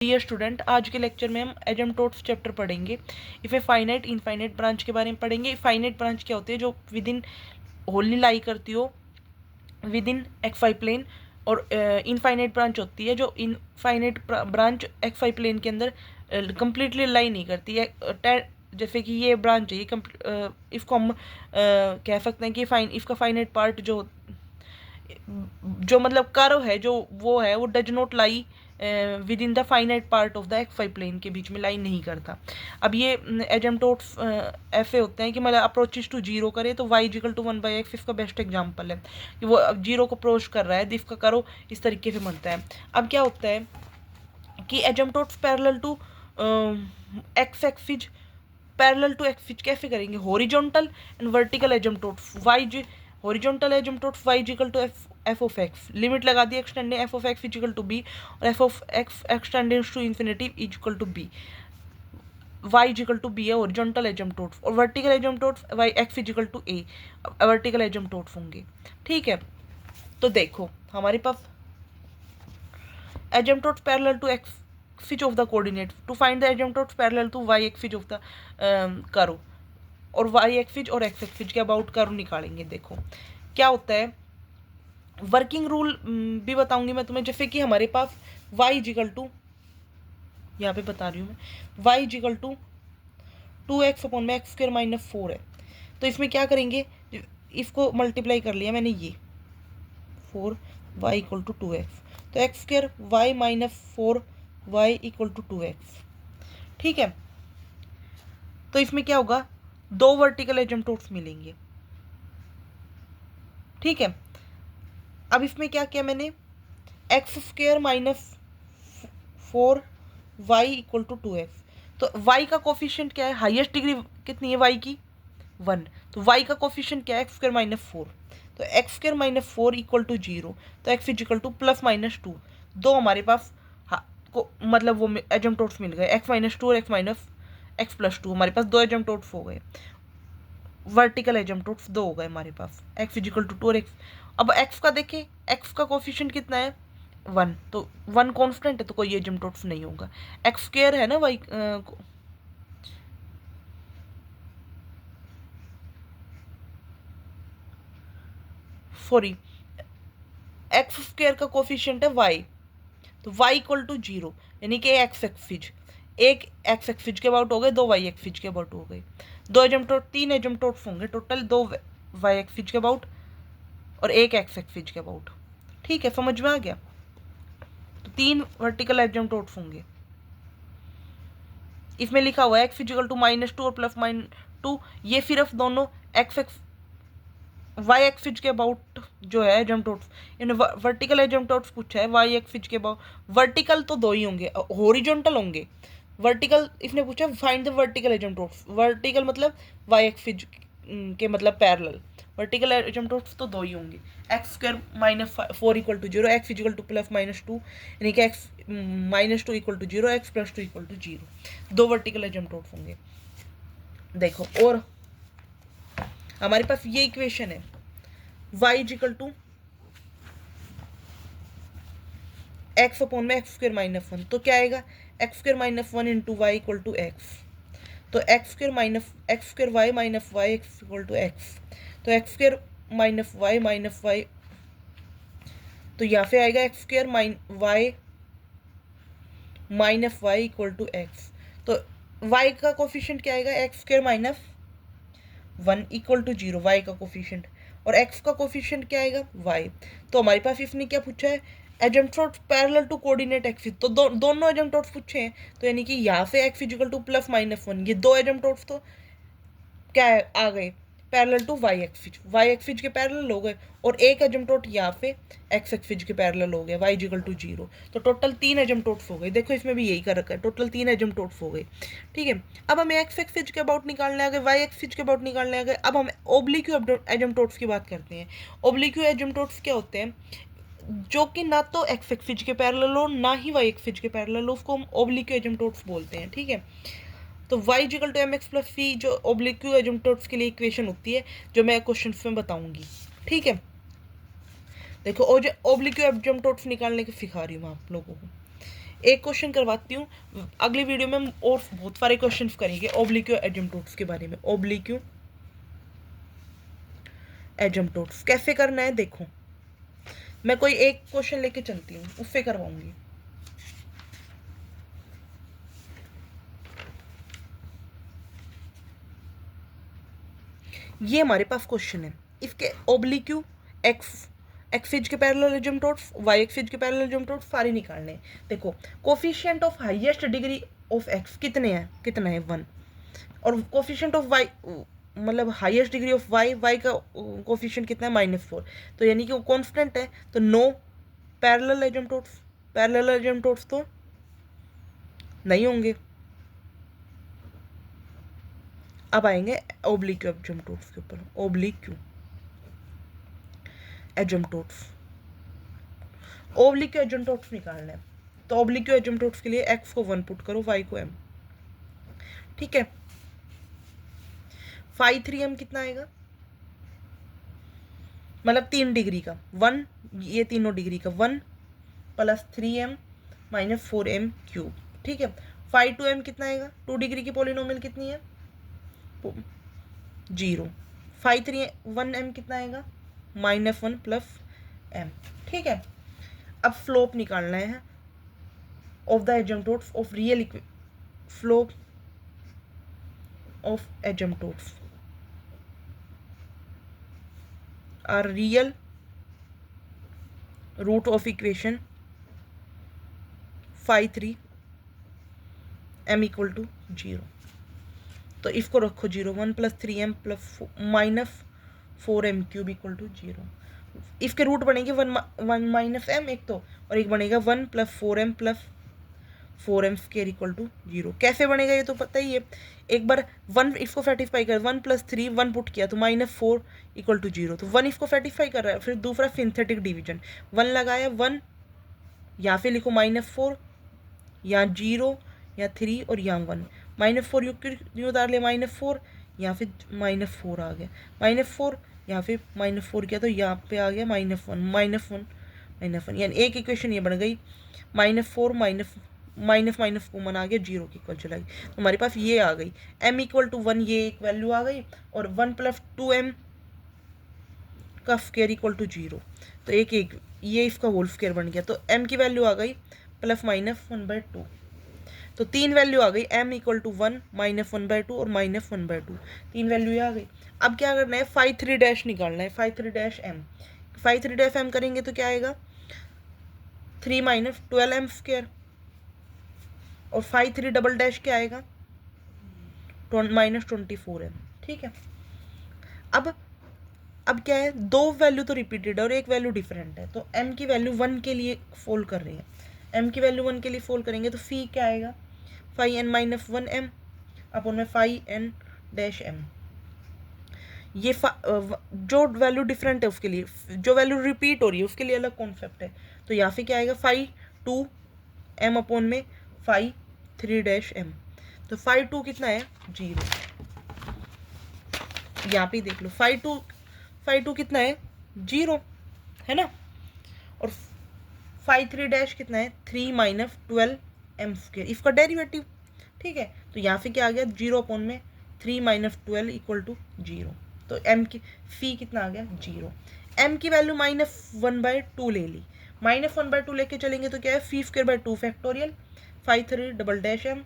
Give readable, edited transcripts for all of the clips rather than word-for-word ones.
Dear student, आज के lecture में हम एजम्प्टोट्स चैप्टर पढ़ेंगे। इसमें फाइनाइट इनफाइनाइट ब्रांच के बारे में पढ़ेंगे। फाइनाइट ब्रांच क्या होती है? जो विद इन होलली लाई करती हो within x y plane. और इनफाइनाइट ब्रांच होती है जो infinite branch x y plane के अंदर कंप्लीटली लाई नहीं करती है। जैसे कि ये ब्रांच है, ये इसको हम कह सकते हैं कि इसका फाइनाइट पार्ट जो मतलब कर्व है, जो वो है, वो does not lie within the finite part of the x y plane के बीच में लाइन नहीं करता। अब ये एजम्प्टोट्स ऐसे होते हैं कि मतलब अप्रोचेस टू जीरो करे तो वाई इक्वल टू 1/x इसका बेस्ट एग्जाम्पल है कि वो अब जीरो को अप्रोच कर रहा है, इसका करो इस तरीके से बनता है। अब क्या होता है कि asymptotes parallel to X axis, parallel to axis कैसे करेंगे? Horizontal and vertical asymptotes Y, horizontal asymptotes Y equal to F of X, limit लगा दी extending F of X equal to B और F of X extending to infinity equal to B. Y equal to B है horizontal asymptotes, और vertical asymptotes Y X equal to A vertical asymptotes होंगे। ठीक है, तो देखो हमारे पास asymptotes parallel to X axis of the coordinate to find the asymptotes parallel to Y axis of the करो, और वाई एक्सिस और एक्स एक्सिस के अबाउट कर्व निकालेंगे। देखो क्या होता है, वर्किंग रूल भी बताऊंगी मैं तुम्हें। जैसे कि हमारे पास y इक्वल टू, यहाँ पे बता रही हूँ मैं, y equal to 2x upon में एक्स स्क्वायर माइनस 4 है। तो इसमें क्या करेंगे, इसको मल्टीप्लाई कर लिया मैंने, ये 4 y इक्वल टू 2x, तो x square Y minus 4 y equal to 2x। ठीक है, तो इसमें क्या होगा, दो वर्टिकल एजम्प्टोट्स मिलेंगे। ठीक है, अब इसमें क्या किया मैंने, x square minus 4 y equal to 2x। तो y का कोफिशिएंट क्या है, हाईएस्ट डिग्री कितनी है y की, 1। तो y का कोफिशिएंट क्या है, एक्स स्क्वायर माइनस 4। तो x square minus 4 equal to 0, तो x equal to plus minus 2। दो हमारे पास मतलब वो एजम्प्टोट्स मिल गए, x माइनस 2 और x माइनस x प्लस 2, हमारे पास दो एजम्प्टोट्स हो गए। वर्टिकल एजम्प्टोट्स दो हो गए हमारे पास, x इक्वल टू 2 और x। अब x का देखें, x का कोफिशिएंट कितना है, 1। तो 1 कॉन्स्टेंट है तो कोई एजम्प्टोट्स नहीं होगा। एक्स स्क्वायर है ना वाई, सॉरी, एक्स स्क्वायर का कोफिशिएंट है y, तो y इक्वल टू 0, यानी कि एक्स एक्सिस, एक एक्स एक्सिस के अबाउट हो गए, दो वाई एक्सिस के अबाउट हो गए। दो एजम्प्टोट, तीन एजम्प्टोट्स होंगे टोटल, दो वाई एक्सिस के अबाउट और एक एक्स एक्सिस के अबाउट। ठीक है, समझ में आ गया? तो तीन वर्टिकल एजम्प्टोट्स होंगे। इसमें लिखा हुआ है एक्स इक्वल टू -2 और प्लस -2, ये सिर्फ दोनों एक्स वाई एक्सिस के अबाउट जो है एजम्प्टोट्स, इन वर्टिकल एजम्प्टोट्स पूछा है वाई एक्सिस के अबाउट। वर्टिकल तो दो ही होंगे, हॉरिजॉन्टल होंगे। वर्टिकल इसने पूछा find the vertical asymptotes, vertical मतलब वाई एक्सिस के मतलब पैरेलल। वर्टिकल एजम्प्टोट्स तो दो ही होंगे, x square minus 4 equal to 0, x equal to plus -2, यानी कि x -2 equal to 0, x plus 2 equal to 0। दो वर्टिकल एजम्प्टोट्स होंगे। देखो, और हमारे पास ये इक्वेशन है, y equal to X upon में एक्स स्क्वायर माइनस 1। तो क्या आएगा, X square minus 1 into Y equal to X. तो x square Y minus Y X equal to X. तो एक्स स्क्वायर माइनस वाई, तो यहाँ से आएगा X square Y minus Y equal to X. तो y का कोफिशिएंट क्या आएगा, X square minus 1 equal to 0, Y का कोफिशिएंट, और x का कोफिशिएंट क्या आएगा, y। तो हमारे पास इसने क्या पूछा है, एजम्प्टोट्स पैरेलल टू कोऑर्डिनेट एक्सिस। तो दोनों एजम्प्टोट्स पूछे हैं, तो यानी कि यहाँ से x इक्वल टू प्लस -1, ये दो एजम्प्टोट्स तो क्या है, आ गए पैरेलल टू वाई एक्सिस के पैरेलल हो गए, और एक एजम्प्टोट यहाँ पे एक्स एक्सिस के पैरेलल हो गया, वाई इक्वल टू 0। तो टोटल तीन एजम्प्टोट्स हो गए। देखो इसमें भी यही कर रखा है, टोटल तीन एजम्प्टोट्स हो गए। ठीक है, अब हमें एक्स एक्सिस के अबाउट निकालने आ गए, वाई एक्सिस के अबाउट निकालने आ गए। अब हम ओब्लिक्यू एजम्प्टोट्स की बात करते हैं। ओब्लिक्यू एजम्प्टोट्स क्या होते हैं, जो कि ना तो एक्स एक्सिस के पैरेलल हो ना ही वाई एक्सिस के पैरेलल हो, उसको हम ओब्लिक्यू एजम्प्टोट्स बोलते हैं। ठीक है, तो y equal to mx plus c जो ओब्लिक्यू एजम्प्टोट्स के लिए इक्वेशन होती है, जो मैं क्वेश्चन में बताऊंगी। ठीक है, देखो ओब्लिक्यू एजम्प्टोट्स निकालने के सिखा रही हूँ मैं आप लोगों को। एक क्वेश्चन करवाती हूँ, अगली वीडियो में हम और बहुत सारे क्वेश्चंस करेंगे ओब्लिक्यू एजम्प्टोट्स के बारे में। ओब्लिक्यू एजम्प्टोट्स कैसे करना है देखो, मैं कोई एक क्वेश्चन लेके चलती हूँ, उससे करवाऊंगी। ये हमारे पास क्वेश्चन है, इसके ओब्लिक्यू एक्स के पैरेलल एजम्प्टोट्स, वाई एक्सिस के पैरेलल एजम्प्टोट्स सारे निकालने हैं। देखो coefficient of highest degree of x कितने हैं, कितना है 1, और कोफिशिएंट ऑफ वाई मतलब highest degree of y, y का कोफिशिएंट कितना है -4, तो यानी कि वो कांस्टेंट है, तो नो पैरेलल एजम्प्टोट्स, पैरेलल एजम्प्टोट्स तो नहीं होंगे। अब आएंगे ओब्लिक्यू एजम्प्टोट्स के ऊपर, ओब्लिक्यू एजम्प्टोट्स, ओब्लिक्यू एजम्प्टोट्स निकालना है, तो ओब्लिक्यू एजम्प्टोट्स के लिए एक्स को 1 पुट करो, वाई को m, ठीक है। फाई 3m कितना आएगा, मतलब 3 डिग्री का 1, ये तीनों डिग्री का 1 plus 3m minus 4m cube, ठीक है। फाई 2m कितना आएगा, 2 डिग्री की पॉलिनोमियल कितनी है 0। फाई 1m कितना आएगा -1 प्लस m, ठीक है। अब स्लोप निकालना है of the asymptotes of real slope of asymptotes are real root of equation phi 3m equal to 0, तो इसको रखो 0, 1 plus 3m plus minus 4m cube equal to 0। इसके रूट बनेंगे 1 माइनस m एक तो, और एक बनेगा 1 plus 4m plus 4m square equal to 0। कैसे बनेगा ये तो पता ही है, एक बार 1 इसको सेटिस्फाई कर, 1 प्लस 3 1 पुट किया तो -4 इक्वल टू 0, तो 1 इसको सेटिस्फाई कर रहा है। फिर दूसरा सिंथेटिक डिवीजन, 1 लगाया 1, यहाँ पे लिखो -4, यहाँ 0, यहाँ 3 और यहाँ 1, -4 यू उतार ले -4, यहाँ पे -4 आ गया, -4 यहाँ पे -4 किया तो यहाँ पे आ गया -1 यानी एक इक्वेशन ये बन गई, -4 माइनस कॉमन आ गया, 0 की इक्वल चला गई, तो हमारे पास ये आ गई m इक्वल टू 1, ये एक वैल्यू आ गई, और 1 प्लस 2m का स्क्वायर इक्वल टू 0, तो एक ये इसका होल स्क्वायर बन गया, तो m की वैल्यू आ गई +-1/2, तो 3 वैल्यू आ गई, m इक्वल टू 1 -1/2 और -1/2, 3 वैल्यू ये आ गई। अब क्या करना है, फाई 3 डैश निकालना है, phi 3 dash m, phi 3 dash m करेंगे तो क्या आएगा 3 - 12m स्क्वायर, और फाई 3 डबल डैश क्या आएगा -24m, ठीक है। अब क्या है, दो वैल्यू तो रिपीटेड है और एक वैल्यू डिफरेंट है, तो m की वैल्यू 1 के लिए फोल्ड कर रही है, m की वैल्यू 1 के लिए फोल्ड करेंगे तो फी क्या आएगा, फाई n - 1m अपन में फाई n डैश m। ये जो वैल्यू डिफरेंट है उसके लिए, जो वैल्यू रिपीट हो रही है उसके लिए अलग कॉन्सेप्ट है, तो यहाँ पे क्या आएगा फाई 2m अपन में फाई 3 डैश m, तो फाई 2 कितना है 0, यहाँ पे देख लो फाई 2 कितना है 0 है ना, और फाई 3 डैश कितना है 3 - 12m स्क्वायर, इसका डेरिवेटिव, ठीक है। तो यहाँ से क्या आ गया 0 अपॉन में 3 - 12 इक्वल टू 0, तो m की फी कितना आ गया 0। m की वैल्यू -1/2 ले ली, -1/2 लेके चलेंगे तो क्या है phi square by 2 factorial, phi 3 double dash m,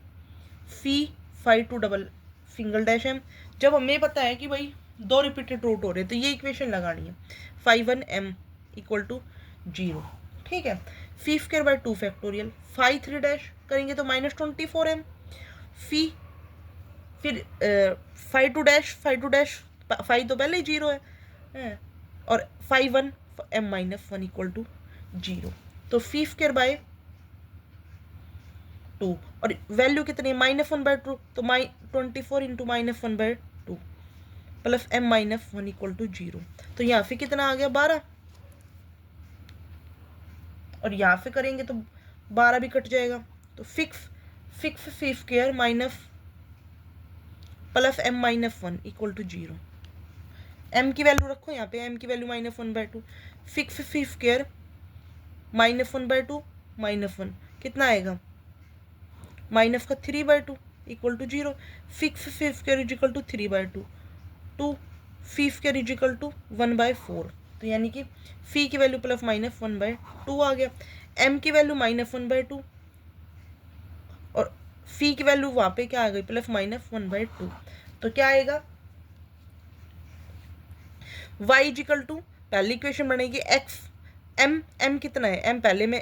phi phi 2 double single dash m। जब हमें पता है कि भाई 2 रिपीटेड रूट हो रहे हैं तो ये इक्वेशन लगानी है, फाई 1m इक्वल टू 0, ठीक है। Phi square by 2 factorial, phi 3 dash करेंगे तो -24m, फी फिर फाई 2 डैश फाई तो पहले ही 0 है, और फाई 1m - 1 इक्वल टू 0, तो फी स्क्वायर बाय 2 और वैल्यू कितनी है -1/2, तो 24 into -1/2 plus m - 1 equal to 0, तो यहाँ पे कितना आ गया 12, और यहाँ पे करेंगे तो 12 भी कट जाएगा, तो fix phi square minus plus m - 1 equal to 0, m की वैल्यू रखो यहाँ पे, m की वैल्यू -1/2, फिक्स फी स्क्वायर -1/2 -1 कितना आएगा, माइनस का 3/2 equal to 0। Fix 5 square is equal to 3/2, 2 phi square is equal to 1/4। तो यानी कि फी की वैल्यू प्लस माइनस 1/2 आ गया। एम की वैल्यू -1/2 और फी की वैल्यू वहाँ पे क्या आ गई, प्लस माइनस 1/2। तो क्या आएगा, y इजिकल टू, पहली इक्वेशन बनेगी x, m कितना है, m पहले में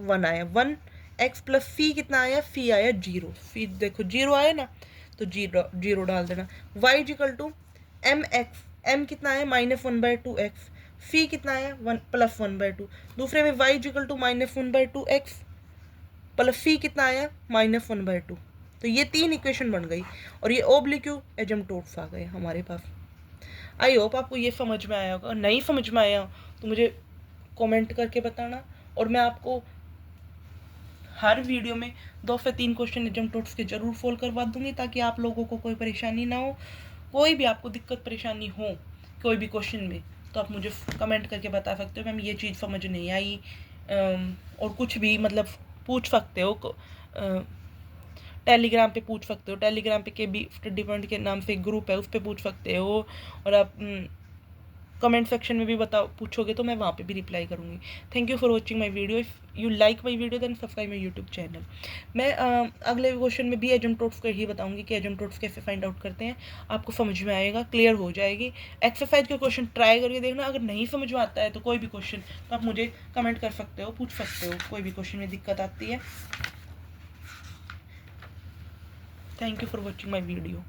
1 आया, 1 x प्लस फी कितना आया, फी आया 0, फी देखो 0 आया ना, तो 0 डाल देना। y is equal to m x, m कितना है -1/2 x, फी कितना है 1 प्लस 1/2। दूसरे में y is equal to -1/2 x plus phi कितना आया -1/2। तो ये 3 इक्वेशन बन गई और ये ओब्लिक्यू एजम्प्टोट्स आ गए हमारे पास। आई होप आपको ये समझ में आया होगा, नहीं समझ में आया तो मुझे कमेंट करके बताना, और मैं आपको हर वीडियो में 2 से 3 क्वेश्चन एजम्प्टोट्स के जरूर सोल्व करवा दूंगी, ताकि आप लोगों को कोई परेशानी ना हो। कोई भी आपको दिक्कत परेशानी हो कोई भी क्वेश्चन में, तो आप मुझे कमेंट करके बता सकते हो, मैम ये चीज़ समझ नहीं आई, और कुछ भी मतलब पूछ सकते हो। टेलीग्राम पे पूछ सकते हो, टेलीग्राम पे KB स्टडी पॉइंट के नाम से एक ग्रुप है, उस पर पूछ सकते हो, और आप कमेंट सेक्शन में भी बताओ, पूछोगे तो मैं वहाँ पे भी रिप्लाई करूँगी। Thank you for watching my video. If you like my video then subscribe my YouTube channel. मैं अगले क्वेश्चन में भी एजम्प्टोट्स का ही बताऊँगी कि एजम्प्टोट्स कैसे फाइंड आउट करते हैं, आपको समझ में आएगा, क्लियर हो जाएगी। एक्सरसाइज के क्वेश्चन ट्राई करके देखना, अगर नहीं समझ में आता है तो कोई भी क्वेश्चन तो आप मुझे कमेंट कर सकते हो, पूछ सकते हो, कोई भी क्वेश्चन में दिक्कत आती है। Thank you for watching my video.